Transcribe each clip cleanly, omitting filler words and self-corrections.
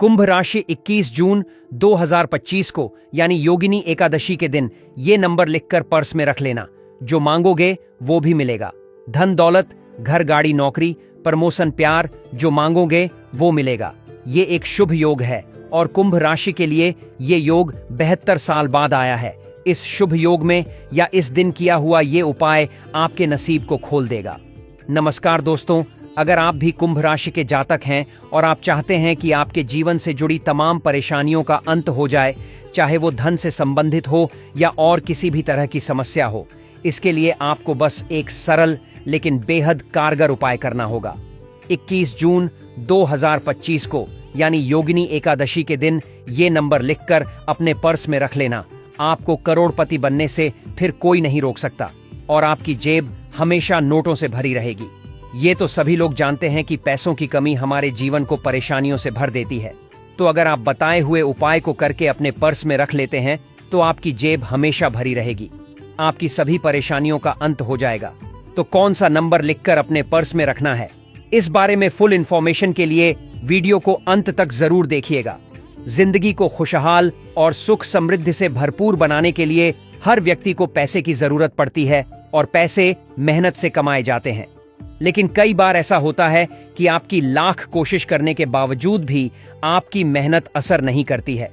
कुंभ राशि 21 जून 2025 को यानी योगिनी एकादशी के दिन ये नंबर लिखकर पर्स में रख लेना। जो मांगोगे वो भी मिलेगा। धन दौलत, घर गाड़ी नौकरी, प्रमोशन प्यार, जो मांगोगे वो मिलेगा। ये एक शुभ योग है और कुंभ राशि के लिए ये योग 72 साल बाद आया है। इस शुभ योग में या इस दिन किया हुआ ये उपाय आपके नसीब को खोल देगा। नमस्कार दोस्तों, अगर आप भी कुंभ राशि के जातक हैं और आप चाहते हैं कि आपके जीवन से जुड़ी तमाम परेशानियों का अंत हो जाए, चाहे वो धन से संबंधित हो या और किसी भी तरह की समस्या हो, इसके लिए आपको बस एक सरल लेकिन बेहद कारगर उपाय करना होगा। 21 जून 2025 को यानी योगिनी एकादशी के दिन ये नंबर लिखकर अपने पर्स में रख लेना। आपको करोड़पति बनने से फिर कोई नहीं रोक सकता और आपकी जेब हमेशा नोटों से भरी रहेगी। ये तो सभी लोग जानते हैं कि पैसों की कमी हमारे जीवन को परेशानियों से भर देती है। तो अगर आप बताए हुए उपाय को करके अपने पर्स में रख लेते हैं तो आपकी जेब हमेशा भरी रहेगी, आपकी सभी परेशानियों का अंत हो जाएगा। तो कौन सा नंबर लिखकर अपने पर्स में रखना है, इस बारे में फुल इन्फॉर्मेशन के लिए वीडियो को अंत तक जरूर देखिएगा। जिंदगी को खुशहाल और सुख समृद्धि से भरपूर बनाने के लिए हर व्यक्ति को पैसे की जरूरत पड़ती है और पैसे मेहनत से कमाए जाते हैं। लेकिन कई बार ऐसा होता है कि आपकी लाख कोशिश करने के बावजूद भी आपकी मेहनत असर नहीं करती है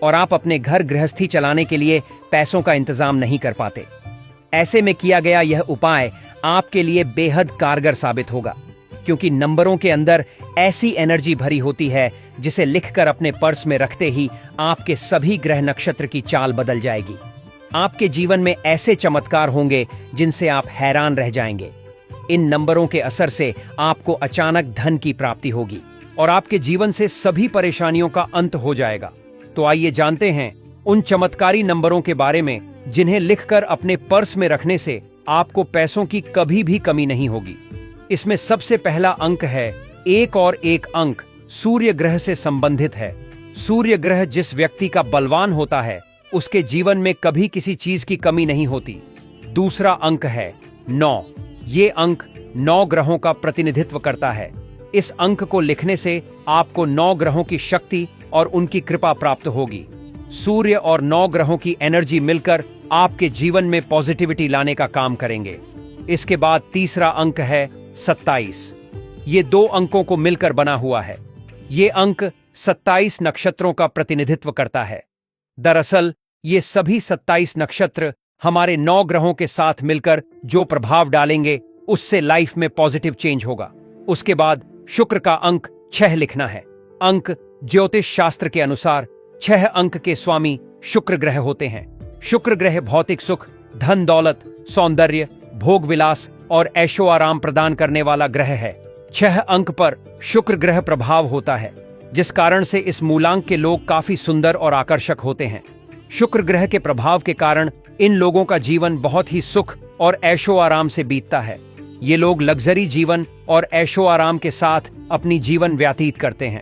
और आप अपने घर गृहस्थी चलाने के लिए पैसों का इंतजाम नहीं कर पाते। ऐसे में किया गया यह उपाय आपके लिए बेहद कारगर साबित होगा, क्योंकि नंबरों के अंदर ऐसी एनर्जी भरी होती है जिसे लिखकर अपने पर्स में रखते ही आपके सभी ग्रह नक्षत्र की चाल बदल जाएगी। आपके जीवन में ऐसे चमत्कार होंगे जिनसे आप हैरान रह जाएंगे। इन नंबरों के असर से आपको अचानक धन की प्राप्ति होगी और आपके जीवन से सभी परेशानियों का अंत हो जाएगा। तो आइए जानते हैं उन चमत्कारी नंबरों के बारे में जिन्हें लिखकर अपने पर्स में रखने से आपको पैसों की कभी भी कमी नहीं होगी। इसमें सबसे पहला अंक है 1 और 1 अंक सूर्य ग्रह से संबंधित है। सूर्य ग्रह जिस व्यक्ति का बलवान होता है उसके जीवन में कभी किसी चीज की कमी नहीं होती। दूसरा अंक है 9। ये अंक 9 ग्रहों का प्रतिनिधित्व करता है। इस अंक को लिखने से आपको 9 ग्रहों की शक्ति और उनकी कृपा प्राप्त होगी। सूर्य और 9 ग्रहों की एनर्जी मिलकर आपके जीवन में पॉजिटिविटी लाने का काम करेंगे। इसके बाद तीसरा अंक है 27। ये 2 अंकों को मिलकर बना हुआ है। ये अंक 27 नक्षत्रों का प्रतिनिधित्व करता है। दरअसल ये सभी 27 नक्षत्र हमारे 9 ग्रहों के साथ मिलकर जो प्रभाव डालेंगे उससे लाइफ में पॉजिटिव चेंज होगा। उसके बाद शुक्र का अंक 6 लिखना है। अंक ज्योतिष शास्त्र के अनुसार 6 अंक के स्वामी शुक्र ग्रह होते हैं। शुक्र ग्रह भौतिक सुख, धन दौलत, सौंदर्य, भोग विलास और ऐशो आराम प्रदान करने वाला ग्रह है। 6 अंक पर शुक्र ग्रह प्रभाव होता है, जिस कारण से इस मूलांक के लोग काफी सुंदर और आकर्षक होते हैं। शुक्र ग्रह के प्रभाव के कारण इन लोगों का जीवन बहुत ही सुख और ऐशो आराम से बीतता है। ये लोग लग्जरी जीवन और ऐशो आराम के साथ अपनी जीवन व्यतीत करते हैं।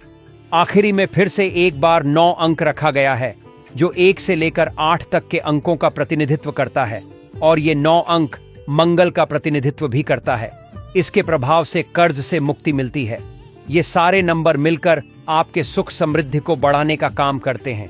आखिरी में फिर से एक बार 9 अंक रखा गया है, जो 1 से लेकर 8 तक के अंकों का प्रतिनिधित्व करता है और ये 9 अंक मंगल का प्रतिनिधित्व भी करता है। इसके प्रभाव से कर्ज से मुक्ति मिलती है। ये सारे नंबर मिलकर आपके सुख समृद्धि को बढ़ाने का काम करते हैं।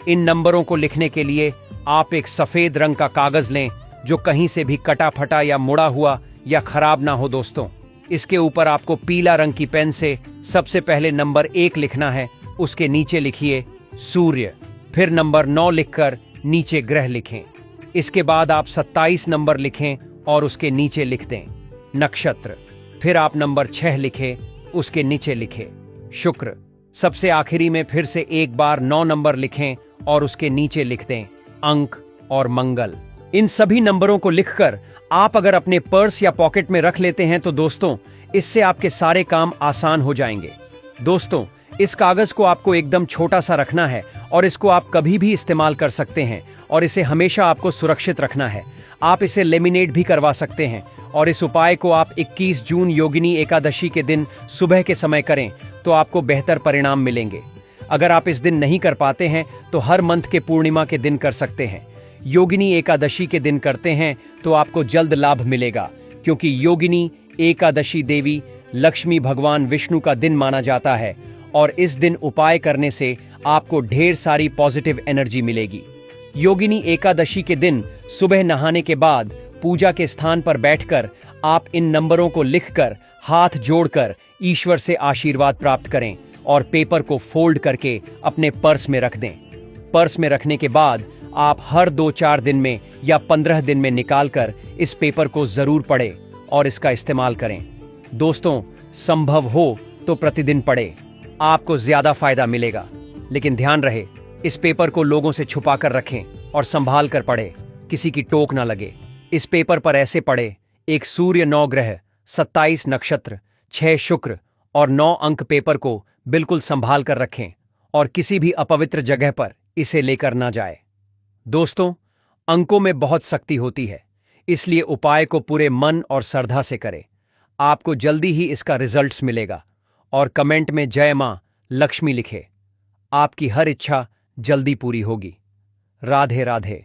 इन नंबरों को लिखने के लिए आप एक सफेद रंग का कागज लें जो कहीं से भी कटा फटा या मुड़ा हुआ या खराब ना हो। दोस्तों, इसके ऊपर आपको पीला रंग की पेन से सबसे पहले नंबर 1 लिखना है। उसके नीचे लिखिए सूर्य, फिर नंबर 9 लिखकर नीचे ग्रह लिखें। इसके बाद आप 27 नंबर लिखें और उसके नीचे लिख दें नक्षत्र। फिर आप नंबर 6 लिखें, उसके नीचे लिखें शुक्र। सबसे आखिरी में फिर से एक बार 9 नंबर लिखें और उसके नीचे लिख दें अंक और मंगल। इन सभी नंबरों को लिखकर आप अगर अपने पर्स या पॉकेट में रख लेते हैं तो दोस्तों, इससे आपके सारे काम आसान हो जाएंगे। दोस्तों, इस कागज को आपको एकदम छोटा सा रखना है और इसको आप कभी भी इस्तेमाल कर सकते हैं और इसे हमेशा आपको सुरक्षित रखना है। आप इसे लेमिनेट भी करवा सकते हैं और इस उपाय को आप 21 जून योगिनी एकादशी के दिन सुबह के समय करें तो आपको बेहतर परिणाम मिलेंगे। अगर आप इस दिन नहीं कर पाते हैं तो हर मंथ के पूर्णिमा के दिन कर सकते हैं। योगिनी एकादशी के दिन करते हैं तो आपको जल्द लाभ मिलेगा, क्योंकि योगिनी एकादशी देवी लक्ष्मी भगवान विष्णु का दिन माना जाता है और इस दिन उपाय करने से आपको ढेर सारी पॉजिटिव एनर्जी मिलेगी। योगिनी एकादशी के दिन सुबह नहाने के बाद पूजा के स्थान पर बैठकर आप इन नंबरों को लिखकर हाथ जोड़कर ईश्वर से आशीर्वाद प्राप्त करें और पेपर को फोल्ड करके अपने पर्स में रख दें। पर्स में रखने के बाद आप हर 2-4 दिन में या 15 दिन में निकालकर इस पेपर को जरूर पढ़ें और इसका इस्तेमाल करें। दोस्तों, संभव हो तो प्रतिदिन पढ़ें, आपको ज्यादा फायदा मिलेगा। लेकिन ध्यान रहे, इस पेपर को लोगों से छुपा कर रखें और संभाल कर पढ़ें, किसी की टोक ना लगे। इस पेपर पर ऐसे पढ़े: 1 सूर्य, 9 ग्रह, 27 नक्षत्र, 6 शुक्र और 9 अंक। पेपर को बिल्कुल संभाल कर रखें और किसी भी अपवित्र जगह पर इसे लेकर ना जाए। दोस्तों, अंकों में बहुत शक्ति होती है, इसलिए उपाय को पूरे मन और श्रद्धा से करें। आपको जल्दी ही इसका रिजल्ट्स मिलेगा और कमेंट में जय मां लक्ष्मी लिखे। आपकी हर इच्छा जल्दी पूरी होगी। राधे राधे।